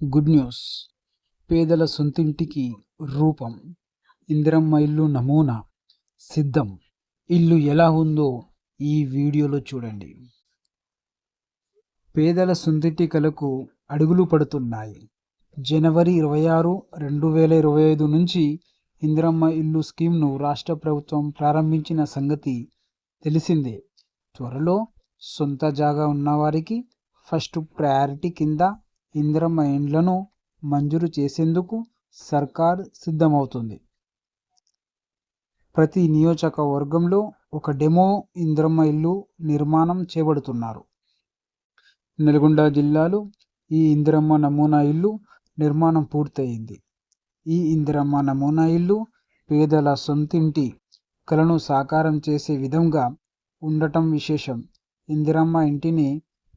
Good news. పేదల సొంతింటికి రూపం. ఇందిరమ్మ ఇల్లు నమూనా సిద్ధం. ఇల్లు ఎలా ఉందో ఈ వీడియోలో చూడండి. పేదల సొంతింటి కలకు అడుగులు పడుతున్నాయి. జనవరి 26, 2025 నుంచి ఇందిరమ్మ ఇల్లు స్కీమ్ను రాష్ట్ర ప్రభుత్వం ప్రారంభించిన సంగతి తెలిసిందే. త్వరలో సొంత జాగా ఉన్నవారికి ఫస్ట్ ప్రయారిటీ కింద ఇందిరమ్మ ఇండ్లను మంజూరు చేసేందుకు సర్కార్ సిద్ధమవుతుంది. ప్రతి నియోజకవర్గంలో ఒక డెమో ఇందిరమ్మ ఇల్లు నిర్మాణం చేపడుతున్నారు. నల్గొండ జిల్లాలో ఈ ఇందిరమ్మ నమూనా ఇల్లు నిర్మాణం పూర్తయింది. ఈ ఇందిరమ్మ నమూనా ఇల్లు పేదల సొంతింటి కలను సాకారం చేసే విధంగా ఉండటం విశేషం. ఇందిరమ్మ ఇంటిని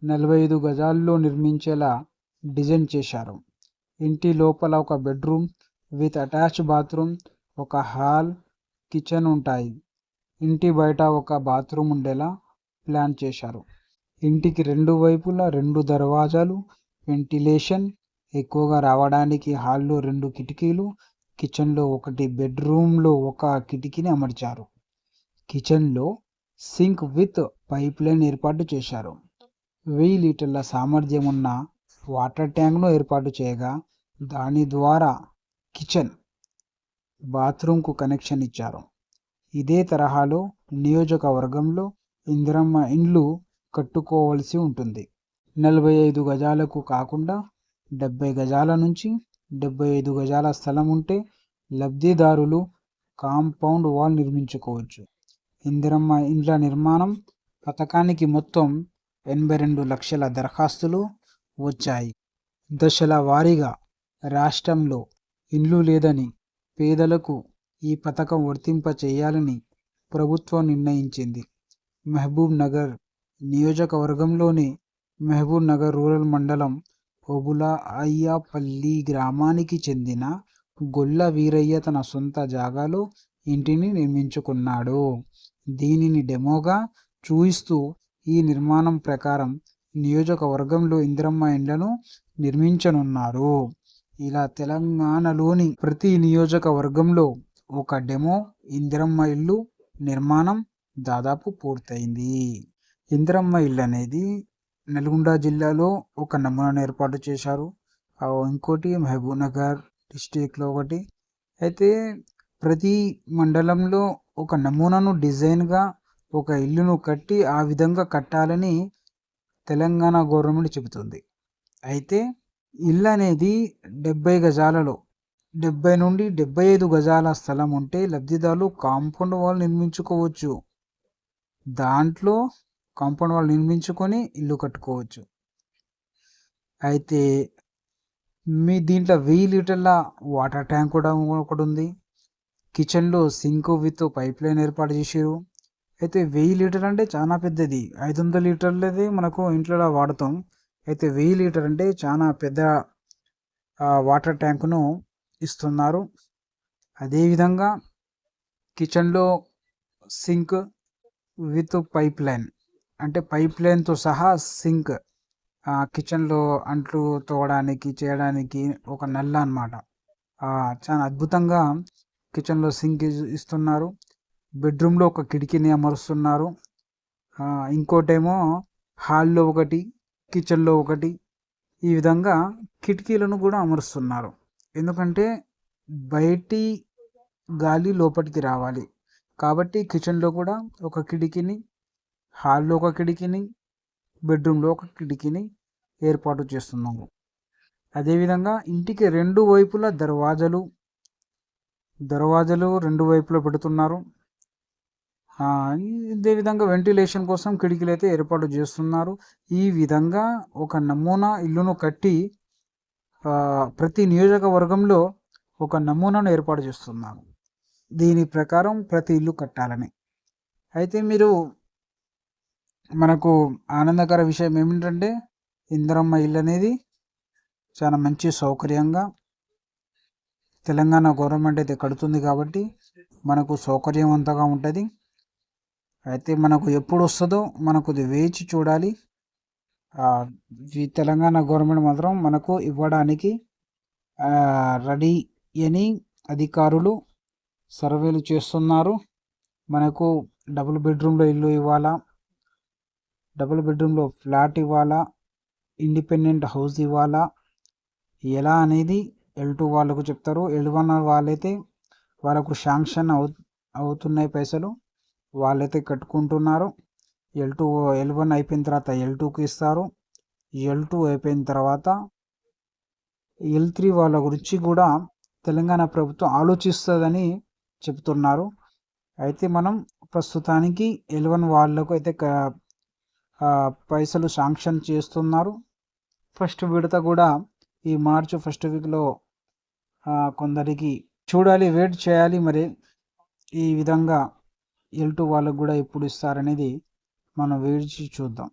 45 గజాల్లో నిర్మించేలా డిజైన్ చేశారు. ఇంటి లోపల ఒక బెడ్రూమ్ విత్ అటాచ్డ్ బాత్రూమ్, ఒక హాల్, కిచెన్ ఉంటాయి. ఇంటి బయట ఒక బాత్రూమ్ ఉండేలా ప్లాన్ చేశారు. ఇంటికి 2 వైపులా 2 దర్వాజాలు, వెంటిలేషన్ ఎక్కువగా రావడానికి హాల్లో 2 కిటికీలు, కిచెన్లో 1, బెడ్రూమ్లో 1 కిటికీని అమర్చారు. కిచెన్లో సింక్ విత్ పైప్ లైన్ ఏర్పాటు చేశారు. 1000 లీటర్ల సామర్థ్యం ఉన్న వాటర్ ట్యాంక్ను ఏర్పాటు చేయగా దాని ద్వారా కిచెన్, బాత్రూంకు కనెక్షన్ ఇచ్చారు. ఇదే తరహాలో నియోజకవర్గంలో ఇందిరమ్మ ఇండ్లు కట్టుకోవాల్సి ఉంటుంది. 45 గజాలకు కాకుండా 70 గజాల నుంచి 75 గజాల స్థలం ఉంటే లబ్ధిదారులు కాంపౌండ్ వాల్ నిర్మించుకోవచ్చు. ఇందిరమ్మ ఇండ్ల నిర్మాణం పథకానికి మొత్తం 82 లక్షల దరఖాస్తులు వచ్చాయి. దశల వారీగా రాష్ట్రంలో ఇండ్లు లేదని పేదలకు ఈ పథకం వర్తింప చేయాలని ప్రభుత్వం నిర్ణయించింది. మహబూబ్ నగర్ నియోజకవర్గంలోని మహబూబ్ నగర్ రూరల్ మండలం ఓబుల అయ్యపల్లి గ్రామానికి చెందిన గొల్ల వీరయ్య తన సొంత జాగాలో ఇంటిని నిర్మించుకున్నాడు. దీనిని డెమోగా చూయిస్తూ ఈ నిర్మాణం ప్రకారం నియోజకవర్గంలో ఇందిరమ్మ ఇండ్లను నిర్మించనున్నారు. ఇలా తెలంగాణలోని ప్రతి నియోజకవర్గంలో ఒక డెమో ఇందిరమ్మ ఇల్లు నిర్మాణం దాదాపు పూర్తయింది. ఇందిరమ్మ ఇల్లు అనేది నల్గొండ జిల్లాలో ఒక నమూనాను ఏర్పాటు చేశారు. ఇంకోటి మహబూబ్ నగర్ డిస్టిక్లో ఒకటి. అయితే ప్రతి మండలంలో ఒక నమూనాను డిజైన్గా ఒక ఇల్లును కట్టి ఆ విధంగా కట్టాలని తెలంగాణ గవర్నమెంట్ చెబుతుంది. అయితే ఇల్లు అనేది 70 గజాలలో 70 నుండి 75 గజాల స్థలం ఉంటే లబ్ధిదారులు కాంపౌండ్ వాల్ నిర్మించుకోవచ్చు. దాంట్లో కాంపౌండ్ వాల్ నిర్మించుకొని ఇల్లు కట్టుకోవచ్చు. అయితే మీ దీంట్లో 1000 లీటర్ల వాటర్ ట్యాంక్ కూడా ఒకటి ఉంది. కిచెన్లో సింక్ విత్ పైప్ లైన్ ఏర్పాటు చేసారు. అయితే 1000 లీటర్ అంటే చాలా పెద్దది. 500 లీటర్లది మనకు ఇంట్లో వాడతాం. అయితే 1000 లీటర్ అంటే చాలా పెద్ద వాటర్ ట్యాంకును ఇస్తున్నారు. అదేవిధంగా కిచెన్లో సింక్ విత్ పైప్ లైన్, అంటే పైప్ లైన్తో సహా సింక్, కిచెన్లో అంట్లు తోవడానికి చేయడానికి ఒక నల్ల అన్నమాట. చాలా అద్భుతంగా కిచెన్లో సింక్ ఇస్తున్నారు. బెడ్రూమ్లో ఒక కిటికీని అమరుస్తున్నారు. ఇంకోటేమో హాల్లో ఒకటి, కిచెన్లో ఒకటి. ఈ విధంగా కిటికీలను కూడా అమరుస్తున్నారు. ఎందుకంటే బయటి గాలి లోపలికి రావాలి కాబట్టి కిచెన్లో కూడా ఒక కిటికీని, హాల్లో ఒక కిటికీని, బెడ్రూమ్లో ఒక కిటికీని ఏర్పాటు చేస్తున్నాము. అదేవిధంగా ఇంటికి 2 వైపులా దర్వాజాలు 2 వైపులా పెడుతున్నారు. ఇదే విధంగా వెంటిలేషన్ కోసం కిటికీలు అయితే ఏర్పాటు చేస్తున్నారు. ఈ విధంగా ఒక నమూనా ఇల్లును కట్టి ప్రతి నియోజకవర్గంలో ఒక నమూనాను ఏర్పాటు చేస్తున్నారు. దీని ప్రకారం ప్రతి ఇల్లు కట్టాలని. అయితే మనకు ఆనందకర విషయం ఏమిటంటే ఇందిరమ్మ ఇల్లు అనేది చాలా మంచి సౌకర్యంగా తెలంగాణ గవర్నమెంట్ అయితే కడుతుంది కాబట్టి మనకు సౌకర్యవంతంగా ఉంటుంది. అయితే మనకు ఎప్పుడు వస్తుందో మనకు వేచి చూడాలి. ఈ తెలంగాణ గవర్నమెంట్ మాత్రం మనకు ఇవ్వడానికి రెడీ అని అధికారులు సర్వేలు చేస్తున్నారు. మనకు డబుల్ బెడ్రూమ్లో ఇల్లు ఇవ్వాలా, డబుల్ బెడ్రూమ్లో ఫ్లాట్ ఇవ్వాలా, ఇండిపెండెంట్ హౌస్ ఇవ్వాలా, ఎలా అనేది L2 వాళ్ళకు చెప్తారు. L1 వాళ్ళైతే వాళ్ళకు శాంక్షన్ అవుతున్నాయి పైసలు, వాళ్ళైతే కట్టుకుంటున్నారు. L1 అయిపోయిన తర్వాత L2కి ఇస్తారు. L2 అయిపోయిన తర్వాత L3 వాళ్ళ గురించి కూడా తెలంగాణ ప్రభుత్వం ఆలోచిస్తుందని చెప్తున్నారు. అయితే మనం ప్రస్తుతానికి L1 వాళ్ళకు అయితే పైసలు శాంక్షన్ చేస్తున్నారు. ఫస్ట్ విడత కూడా ఈ మార్చి ఫస్ట్ వీక్లో కొందరికి చూడాలి, వెయిట్ చేయాలి. మరి ఈ విధంగా L2 వాళ్ళకు కూడా ఎప్పుడు ఇస్తారనేది మనం వేచి చూద్దాం.